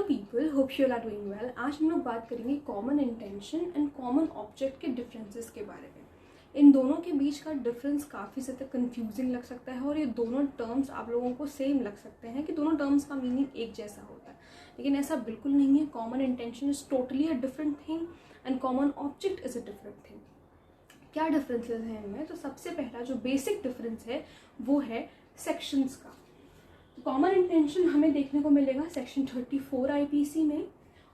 People, hope you are doing well. आज हम लोग बात करेंगे common intention and common object के डिफरेंसेस के बारे में। इन दोनों के बीच का डिफरेंस काफ़ी ज़्यादा कंफ्यूजिंग लग सकता है और ये दोनों टर्म्स आप लोगों को सेम लग सकते हैं कि दोनों टर्म्स का मीनिंग एक जैसा होता है, लेकिन ऐसा बिल्कुल नहीं है। Common intention is totally a different thing and common object is a different thing. क्या डिफरेंसेस हैं इनमें? तो सबसे पहला जो बेसिक डिफरेंस है वो है सेक्शंस का। कॉमन इंटेंशन हमें देखने को मिलेगा सेक्शन 34 आईपीसी में,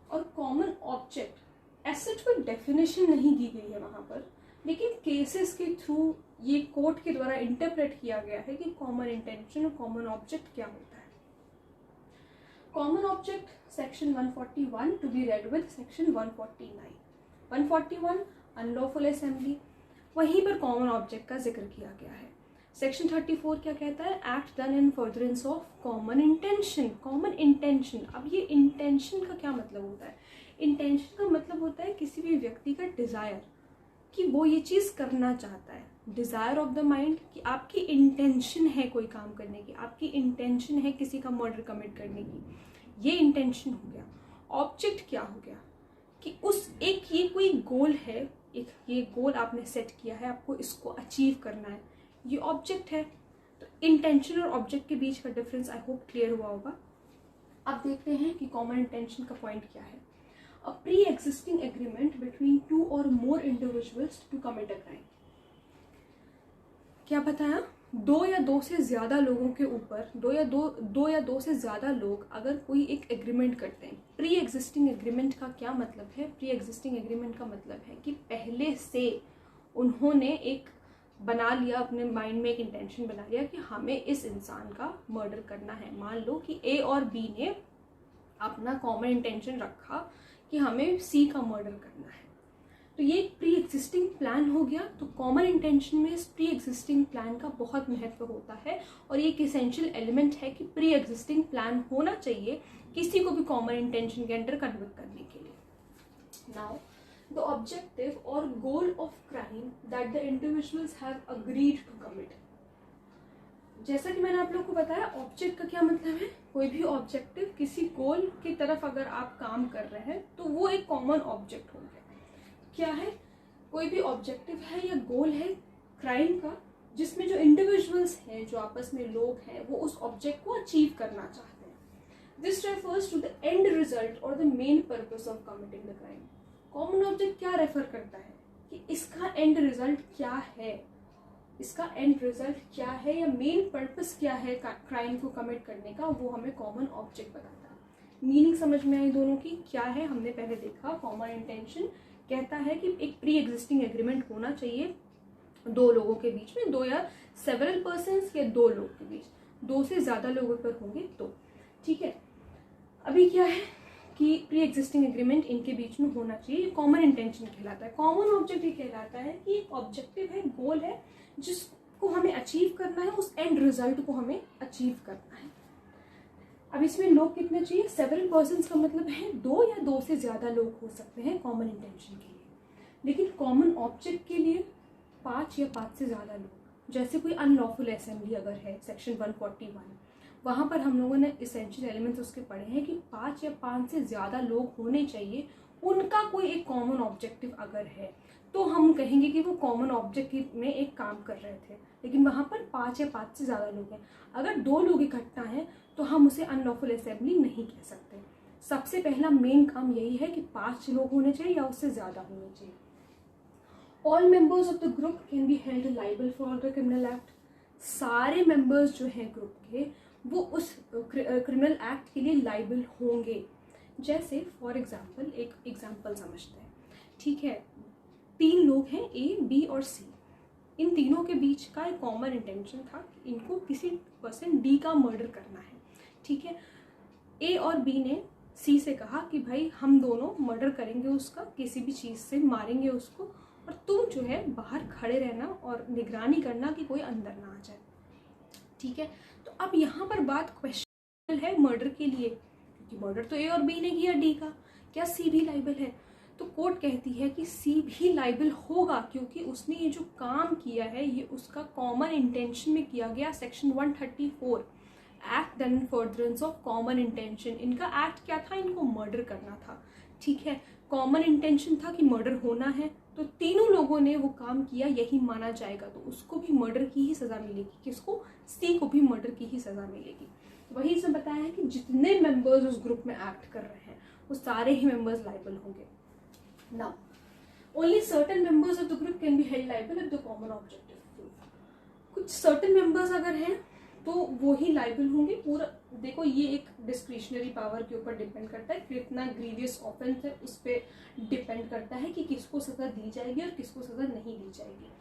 और कॉमन ऑब्जेक्ट ऐसे कोई डेफिनेशन नहीं दी गई है वहाँ पर, लेकिन केसेस के थ्रू ये कोर्ट के द्वारा इंटरप्रेट किया गया है कि कॉमन इंटेंशन और कॉमन ऑब्जेक्ट क्या होता है। Common object section 141 to be read with section 149। 141 unlawful assembly, वहीं पर कॉमन ऑब्जेक्ट का जिक्र किया गया है। सेक्शन 34 क्या कहता है? Act done in furtherance of common intention. Common intention, अब ये इंटेंशन का क्या मतलब होता है? इंटेंशन का मतलब होता है किसी भी व्यक्ति का डिजायर कि वो ये चीज करना चाहता है। डिजायर ऑफ द माइंड कि आपकी इंटेंशन है कोई काम करने की, आपकी इंटेंशन है किसी का मर्डर कमिट करने की, ये इंटेंशन हो गया। ऑब्जेक्ट क्या हो गया कि उस एक ये कोई गोल है, एक ये गोल आपने सेट किया है, आपको इसको अचीव करना है, ये ऑब्जेक्ट है। तो इंटेंशन और ऑब्जेक्ट के बीच का डिफरेंस आई होप क्लियर हुआ होगा। अब देखते हैं कि कॉमन इंटेंशन का पॉइंट क्या है। A pre existing agreement between two or more individuals to commit a crime. क्या बताया? दो या दो से ज्यादा लोगों के ऊपर, दो या दो से ज्यादा लोग अगर कोई एक एग्रीमेंट करते हैं। प्री एग्जिस्टिंग एग्रीमेंट का क्या मतलब है? प्री एग्जिस्टिंग एग्रीमेंट का मतलब है कि पहले से उन्होंने एक बना लिया, अपने माइंड में एक इंटेंशन बना लिया कि हमें इस इंसान का मर्डर करना है। मान लो कि ए और बी ने अपना कॉमन इंटेंशन रखा कि हमें सी का मर्डर करना है, तो ये एक प्री एग्जिस्टिंग प्लान हो गया। तो कॉमन इंटेंशन में इस प्री एग्जिस्टिंग प्लान का बहुत महत्व होता है और ये एक एसेंशियल एलिमेंट है कि प्री एग्जिस्टिंग प्लान होना चाहिए किसी को भी कॉमन इंटेंशन के अंडर कन्वर्ट करने के लिए। Now the objective or goal of crime that the individuals have agreed to commit। जैसा कि मैंने आप लोगों को बताया, ऑब्जेक्ट का क्या मतलब है? कोई भी ऑब्जेक्टिव किसी गोल की तरफ अगर आप काम कर रहे हैं तो वो एक कॉमन ऑब्जेक्ट हो गया। क्या है? कोई भी ऑब्जेक्टिव है या गोल है क्राइम का, जिसमें जो इंडिविजुअल्स हैं, जो आपस में लोग हैं, वो उस ऑब्जेक्ट को अचीव करना चाहते हैं। This refers to the end result or the main purpose of committing the crime. Common object क्या रेफर करता है कि इसका एंड रिजल्ट क्या है, इसका एंड रिजल्ट क्या है या मेन पर्पस क्या है क्राइम को कमिट करने का, वो हमें कॉमन ऑब्जेक्ट बताता है। मीनिंग समझ में आई दोनों की? क्या है हमने पहले देखा। कॉमन इंटेंशन कहता है कि एक प्री एग्जिस्टिंग एग्रीमेंट होना चाहिए दो लोगों के बीच में, दो या सेवरल पर्सन्स या दो लोग के बीच, दो से ज्यादा लोगों पर होंगे तो ठीक है। अभी क्या है कि प्री एग्जिस्टिंग एग्रीमेंट इनके बीच में होना चाहिए, कॉमन इंटेंशन कहलाता है। कॉमन ऑब्जेक्ट ये कहलाता है कि एक ऑब्जेक्टिव है, गोल है, जिसको हमें अचीव करना है, उस एंड रिजल्ट को हमें अचीव करना है। अब इसमें लोग कितने चाहिए? सेवरल पर्सन्स का मतलब है दो या दो से ज्यादा लोग हो सकते हैं कॉमन इंटेंशन के लिए, लेकिन कॉमन ऑब्जेक्ट के लिए 5 या 5 से ज्यादा लोग। जैसे कोई अनलॉफुल असेंबली अगर है सेक्शन 141, वहाँ पर हम लोगों ने एसेंशियल एलिमेंट्स उसके पढ़े हैं कि 5 या 5 से ज़्यादा लोग होने चाहिए, उनका कोई एक कॉमन ऑब्जेक्टिव अगर है तो हम कहेंगे कि वो कॉमन ऑब्जेक्टिव में एक काम कर रहे थे। लेकिन वहाँ पर 5 या 5 से ज़्यादा लोग हैं, अगर 2 लोग इकट्ठा हैं तो हम उसे अनलॉफुल असेंबली नहीं कह सकते। सबसे पहला मेन काम यही है कि 5 लोग होने चाहिए या उससे ज़्यादा होने चाहिए। All members of the group can be held liable for the criminal act. सारे मेंबर्स जो हैं ग्रुप के वो उस क्रिमिनल एक्ट के लिए लाइबल होंगे। जैसे फॉर एग्जाम्पल, एक एग्जाम्पल समझते हैं, ठीक है। 3 लोग हैं, ए, बी और सी। इन तीनों के बीच का एक कॉमन इंटेंशन था कि इनको किसी पर्सन डी का मर्डर करना है, ठीक है। ए और बी ने सी से कहा कि भाई हम दोनों मर्डर करेंगे उसका, किसी भी चीज़ से मारेंगे उसको, और तुम जो है बाहर खड़े रहना और निगरानी करना कि कोई अंदर ना आ जाए, ठीक है। तो अब यहाँ पर बात क्वेश्चन है मर्डर के लिए, क्योंकि मर्डर तो ए और बी ने किया डी का, क्या सी भी लाइबल है? तो कोर्ट कहती है कि सी भी लाइबल होगा, क्योंकि उसने ये जो काम किया है ये उसका कॉमन इंटेंशन में किया गया, section 134 act done in furtherance of common intention. इनका एक्ट क्या था, इनको मर्डर करना था, ठीक है, कॉमन इंटेंशन था कि मर्डर होना है, तो तीनों लोगों ने वो काम किया, यही माना जाएगा, तो उसको भी मर्डर की ही सजा मिलेगी। किसको, सी को भी मर्डर की ही सजा मिलेगी। वही इसमें बताया है कि जितने मेंबर्स उस ग्रुप में एक्ट कर रहे हैं वो सारे ही मेंबर्स लाइबल होंगे। Now only certain members of the group can be held liable if the common objective proof. कुछ सर्टेन मेंबर्स अगर हैं तो वो ही लाइबल होंगे। पूरा देखो ये एक डिस्क्रिशनरी पावर के ऊपर डिपेंड करता है, कितना ग्रीवियस ऑफेंस है उस पर डिपेंड करता है कि किसको सजा दी जाएगी और किसको सजा नहीं दी जाएगी।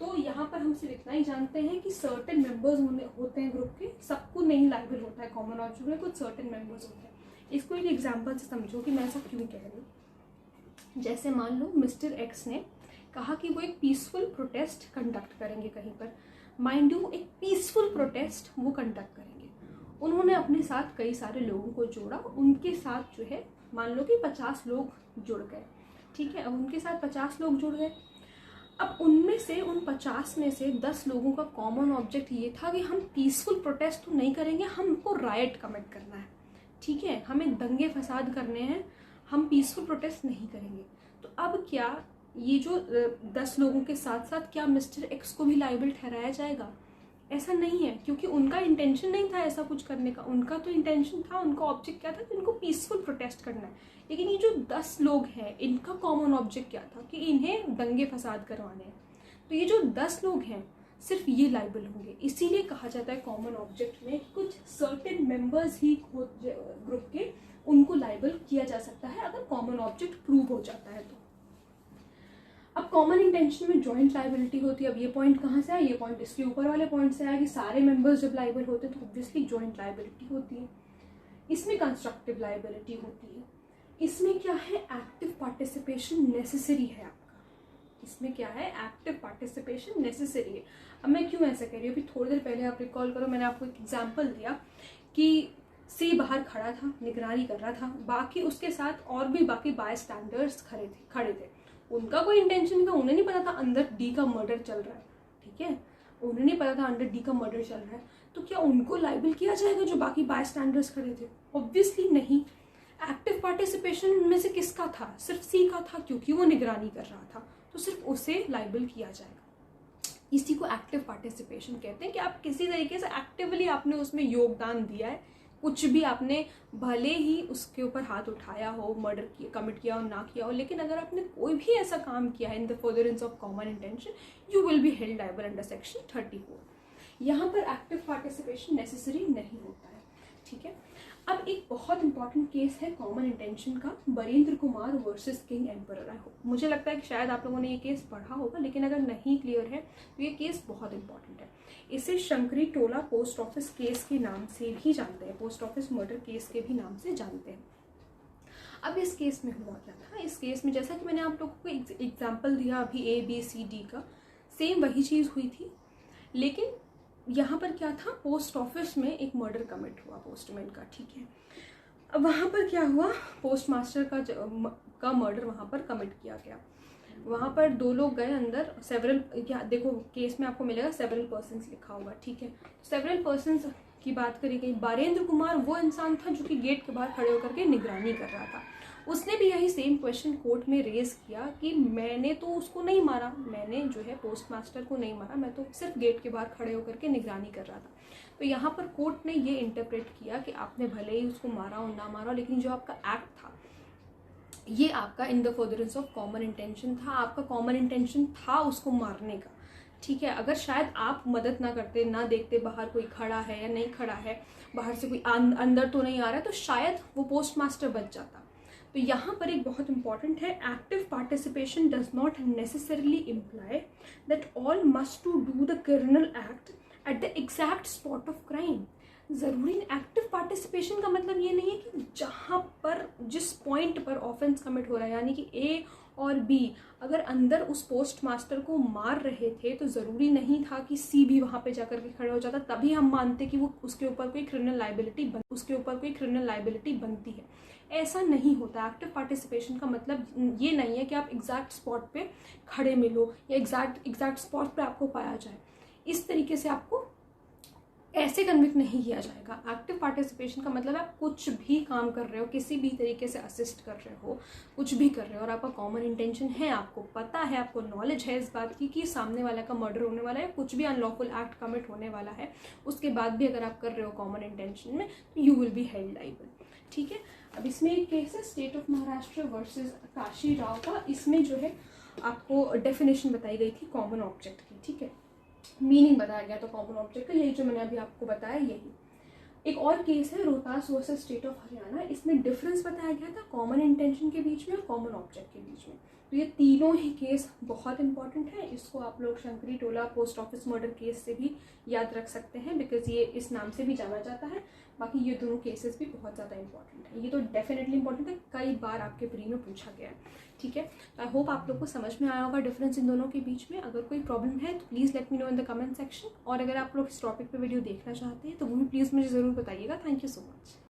तो यहाँ पर हम सिर्फ इतना ही जानते हैं कि सर्टेन मेंबर्स होते हैं ग्रुप के, सबको नहीं लाइबल होता है कॉमन ऑब्जेक्ट में, कुछ सर्टेन मेंबर्स होते हैं। इसको एक एग्जाम्पल से समझो कि मैं ऐसा क्यों कह रही हूँ। जैसे मान लो मिस्टर एक्स ने कहा कि वो एक पीसफुल प्रोटेस्ट कंडक्ट करेंगे कहीं पर, माइंड यू एक पीसफुल प्रोटेस्ट वो कंडक्ट करेंगे। उन्होंने अपने साथ कई सारे लोगों को जोड़ा, उनके साथ जो है मान लो कि 50 लोग जुड़ गए, ठीक है। अब उनके साथ 50 लोग जुड़ गए। अब उनमें से उन 50 में से 10 लोगों का कॉमन ऑब्जेक्ट ये था कि हम पीसफुल प्रोटेस्ट तो नहीं करेंगे, हमको राइट कमिट करना है, ठीक है, हमें दंगे फसाद करने हैं, हम पीसफुल प्रोटेस्ट नहीं करेंगे। तो अब क्या ये जो 10 लोगों के साथ साथ क्या मिस्टर एक्स को भी लाइबल ठहराया जाएगा? ऐसा नहीं है, क्योंकि उनका इंटेंशन नहीं था ऐसा कुछ करने का। उनका तो इंटेंशन था, उनका ऑब्जेक्ट क्या था कि उनको पीसफुल प्रोटेस्ट करना है। लेकिन ये जो 10 लोग हैं इनका कॉमन ऑब्जेक्ट क्या था कि इन्हें दंगे फसाद करवाने हैं। तो ये जो 10 लोग हैं सिर्फ ये लाइबल होंगे। इसीलिए कहा जाता है कॉमन ऑब्जेक्ट में कुछ सर्टेन मेंबर्स ही ग्रुप के, उनको लाइबल किया जा सकता है अगर कॉमन ऑब्जेक्ट प्रूव हो जाता है तो। अब कॉमन इंटेंशन में जॉइंट लाइबिलिटी होती है। अब ये पॉइंट कहाँ से आया, ये पॉइंट इसके ऊपर वाले पॉइंट से आया कि सारे मेंबर्स जब लाइबल होते हैं तो ऑब्वियसली जॉइंट लाइबिलिटी होती है। इसमें कंस्ट्रक्टिव लाइबिलिटी होती है। इसमें क्या है, एक्टिव पार्टिसिपेशन नेसेसरी है आपका। इसमें क्या है, एक्टिव पार्टिसिपेशन नेसेसरी है। अब मैं क्यों ऐसा कह रही हूँ, अभी थोड़ी देर पहले आप रिकॉल करो, मैंने आपको एक एग्जाम्पल दिया कि सी बाहर खड़ा था, निगरानी कर रहा था, बाकी उसके साथ और भी बाकी बाय स्टैंडर्ड्स खड़े थे। उनका कोई इंटेंशन नहीं था, उन्हें नहीं पता था अंदर डी का मर्डर चल रहा है, ठीक है, उन्हें नहीं पता था अंदर डी का मर्डर चल रहा है। तो क्या उनको लाइबल किया जाएगा जो बाकी बाय स्टैंडर्ड्स खड़े थे? ऑब्वियसली नहीं। एक्टिव पार्टिसिपेशन उनमें से किसका था, सिर्फ सी का था, क्योंकि वो निगरानी कर रहा था, तो सिर्फ उसे लाइबल किया जाएगा। इसी को एक्टिव पार्टिसिपेशन कहते हैं कि आप किसी तरीके से एक्टिवली आपने उसमें योगदान दिया है, कुछ भी आपने भले ही उसके ऊपर हाथ उठाया हो, मर्डर किया, कमिट किया हो, ना किया हो, लेकिन अगर आपने कोई भी ऐसा काम किया है in the furtherance of common intention, you will be held liable under section 34। यहाँ पर एक्टिव पार्टिसिपेशन नेसेसरी नहीं होता है, ठीक है। अब एक बहुत इंपॉर्टेंट केस है कॉमन इंटेंशन का, Barendra Kumar versus king emperor. मुझे लगता है कि शायद आप लोगों ने ये केस पढ़ा होगा, लेकिन अगर नहीं क्लियर है तो ये केस बहुत इंपॉर्टेंट है। इसे शंकरी टोला पोस्ट ऑफिस केस के नाम से भी जानते हैं, पोस्ट ऑफिस मर्डर केस के भी नाम से जानते हैं। अब इस केस में हुआ क्या था, इस केस में जैसा कि मैंने आप लोगों को एग्जाम्पल दिया अभी A B C D का, सेम वही चीज़ हुई थी, लेकिन यहाँ पर क्या था, पोस्ट ऑफिस में एक मर्डर कमिट हुआ पोस्टमैन का, ठीक है। अब वहाँ पर क्या हुआ, पोस्ट मास्टर का मर्डर वहाँ पर कमिट किया गया। वहाँ पर 2 लोग गए अंदर, सेवरल, क्या देखो केस में आपको मिलेगा सेवरल पर्सन्स लिखा होगा, ठीक है। सेवरल पर्सन्स की बात करी गई। बरेंद्र कुमार वो इंसान था जो कि गेट के बाहर खड़े होकर के निगरानी कर रहा था। उसने भी यही सेम क्वेश्चन कोर्ट में रेज किया कि मैंने तो उसको नहीं मारा, मैंने जो है पोस्ट मास्टर को नहीं मारा, मैं तो सिर्फ गेट के बाहर खड़े होकर के निगरानी कर रहा था। तो यहाँ पर कोर्ट ने ये इंटरप्रेट किया कि आपने भले ही उसको मारा और ना मारा, लेकिन जो आपका एक्ट था ये आपका in the furtherance of common intention था, आपका कॉमन इंटेंशन था उसको मारने का, ठीक है। अगर शायद आप मदद ना करते, ना देखते बाहर कोई खड़ा है या नहीं खड़ा है, बाहर से कोई अंदर तो नहीं आ रहा है, तो शायद वो पोस्ट मास्टर बच जाता। तो यहाँ पर एक बहुत इंपॉर्टेंट है, active participation does not necessarily imply that all must to do the criminal act at the exact spot of crime. ज़रूरी एक्टिव पार्टिसिपेशन का मतलब ये नहीं है कि जहाँ पर जिस पॉइंट पर ऑफेंस कमिट हो रहा है, यानी कि ए और बी अगर अंदर उस पोस्ट मास्टर को मार रहे थे तो ज़रूरी नहीं था कि सी भी वहाँ पे जाकर के खड़े हो जाता, तभी हम मानते कि वो उसके ऊपर कोई क्रिमिनल लाइबिलिटी बनती है। ऐसा नहीं होता। एक्टिव पार्टिसिपेशन का मतलब ये नहीं है कि आप एग्जैक्ट स्पॉट पे खड़े मिलो या एग्जैक्ट स्पॉट पे आपको पाया जाए। इस तरीके से आपको ऐसे कन्विक्ट नहीं किया जाएगा। एक्टिव पार्टिसिपेशन का मतलब आप कुछ भी काम कर रहे हो, किसी भी तरीके से असिस्ट कर रहे हो, कुछ भी कर रहे हो और आपका कॉमन इंटेंशन है, आपको पता है, आपको नॉलेज है इस बात की कि सामने वाला का मर्डर होने वाला है, कुछ भी अनलॉफुल एक्ट कमिट होने वाला है, उसके बाद भी अगर आप कर रहे हो कॉमन इंटेंशन में, तो you will be held liable. ठीक है, अब इसमें एक केस है state of Maharashtra versus Kashi Rao का। इसमें जो है आपको डेफिनेशन बताई गई थी कॉमन ऑब्जेक्ट की। ठीक है, मीनिंग बताया गया तो कॉमन ऑब्जेक्ट का, यही जो मैंने अभी आपको बताया यही। एक और केस है Rohtas versus state of Haryana. इसमें डिफरेंस बताया गया था कॉमन इंटेंशन के बीच में और कॉमन ऑब्जेक्ट के बीच में। तो ये तीनों ही केस बहुत इंपॉर्टेंट है। इसको आप लोग शंकरी टोला पोस्ट ऑफिस मर्डर केस से भी याद रख सकते हैं, बिकॉज ये इस नाम से भी जाना जाता है। बाकी ये दोनों केसेस भी बहुत ज़्यादा इंपॉर्टेंट है, ये तो डेफिनेटली इंपॉर्टेंट है, कई बार आपके प्री में पूछा गया है। ठीक है, आई होप आप लोग को समझ में आया होगा डिफरेंस इन दोनों के बीच में। अगर कोई प्रॉब्लम है तो please let me know in the comment section, और अगर आप लोग इस टॉपिक पे वीडियो देखना चाहते हैं तो वो भी प्लीज़ मुझे ज़रूर बताइएगा। Thank you so much.